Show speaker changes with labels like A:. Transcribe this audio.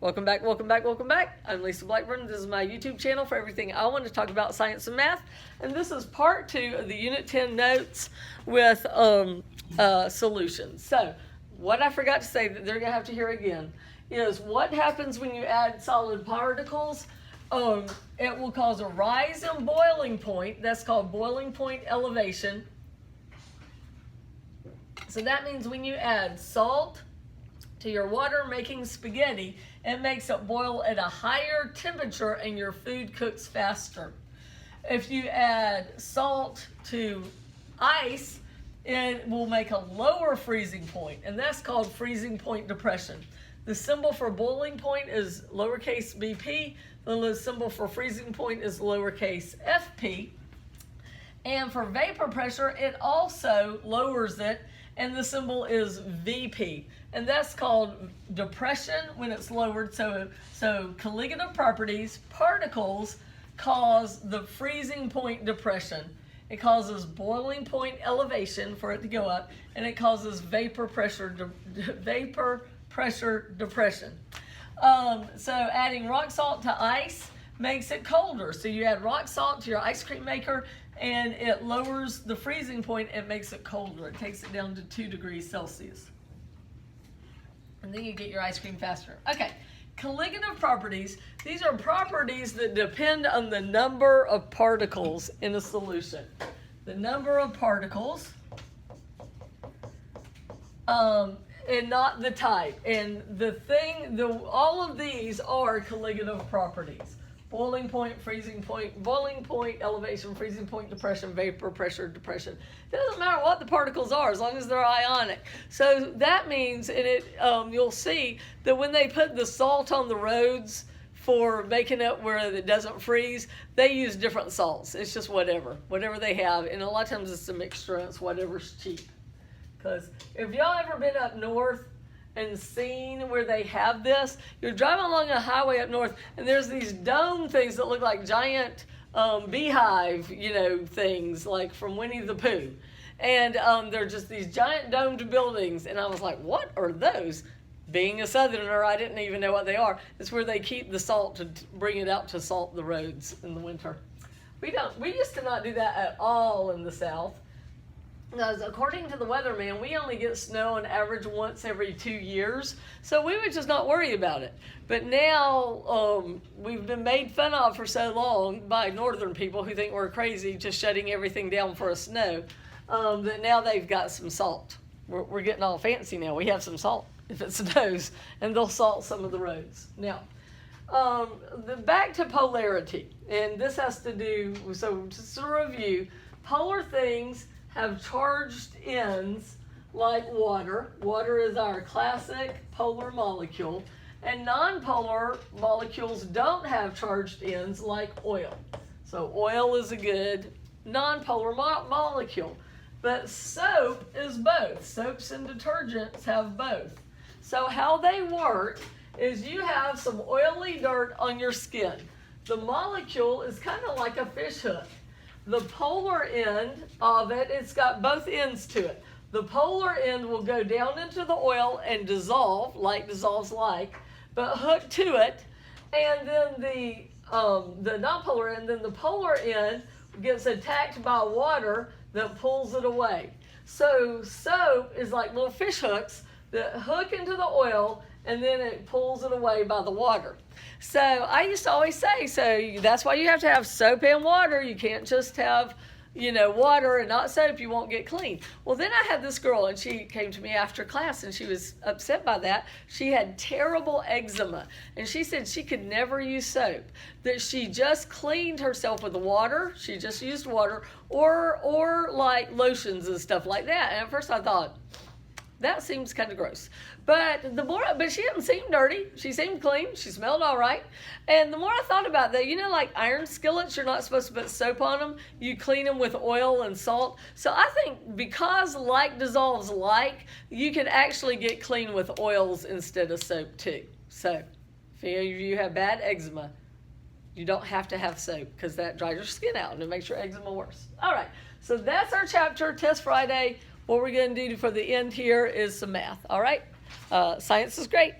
A: Welcome back, welcome back, welcome back. I'm Lisa Blackburn. This is my YouTube channel for everything I want to talk about science and math. And this is part 2 of the Unit 10 notes with solutions. So what I forgot to say that they're going to have to hear again is what happens when you add solid particles. It will cause a rise in boiling point. That's called boiling point elevation. So that means when you add salt to your water making spaghetti, it makes it boil at a higher temperature and your food cooks faster. If you add salt to ice, it will make a lower freezing point, and that's called freezing point depression. The symbol for boiling point is lowercase bp. The symbol for freezing point is lowercase fp. And for vapor pressure, it also lowers it, and the symbol is VP. And that's called depression when it's lowered. So colligative properties, particles, cause the freezing point depression. It causes boiling point elevation for it to go up, and it causes vapor pressure depression. So adding rock salt to ice makes it colder. So you add rock salt to your ice cream maker, and it lowers the freezing point and makes it colder. It takes it down to 2 degrees Celsius. And then you get your ice cream faster. Okay, colligative properties. These are properties that depend on the number of particles in a solution. The number of particles, and not the type. And all of these are colligative properties. Boiling point, freezing point, boiling point, elevation, freezing point, depression, vapor pressure, depression. It doesn't matter what the particles are as long as they're ionic. So that means, you'll see that when they put the salt on the roads for making it where it doesn't freeze, they use different salts. It's just whatever they have. And a lot of times it's a mixture and it's whatever's cheap. Because if y'all ever been up north and seen where they have this, you're driving along a highway up north and there's these dome things that look like giant beehive, things like from Winnie the Pooh. And they're just these giant domed buildings. And I was like, what are those? Being a southerner, I didn't even know what they are. It's where they keep the salt to bring it out to salt the roads in the winter. We used to not do that at all in the South. Because according to the weatherman, we only get snow on average once every 2 years, so we would just not worry about it. But now we've been made fun of for so long by northern people who think we're crazy just shutting everything down for a snow, that now they've got some salt. We're getting all fancy now. We have some salt if it snows, and they'll salt some of the roads. Now, back to polarity, and this has to do, so just to review, polar things have charged ends like water. Water is our classic polar molecule. And nonpolar molecules don't have charged ends like oil. So oil is a good nonpolar molecule. But soap is both. Soaps and detergents have both. So how they work is you have some oily dirt on your skin. The molecule is kind of like a fish hook. The polar end of it, it's got both ends to it. The polar end will go down into the oil and dissolve, like dissolves like, but hook to it. And then the nonpolar end, then the polar end gets attacked by water that pulls it away. So soap is like little fish hooks that hook into the oil, and then it pulls it away by the water. So I used to always say, so that's why you have to have soap and water. You can't just have, water and not soap. You won't get clean. Well, then I had this girl, and she came to me after class, and she was upset by that. She had terrible eczema, and she said she could never use soap, that she just cleaned herself with the water. She just used water or like lotions and stuff like that. And at first I thought, that seems kind of gross. But she didn't seem dirty. She seemed clean. She smelled all right. And the more I thought about that, like iron skillets, you're not supposed to put soap on them. You clean them with oil and salt. So I think because like dissolves like, you can actually get clean with oils instead of soap too. So if you have bad eczema, you don't have to have soap because that dries your skin out and it makes your eczema worse. All right, so that's our chapter, Test Friday. What we're going to do for the end here is some math, all right? Science is great.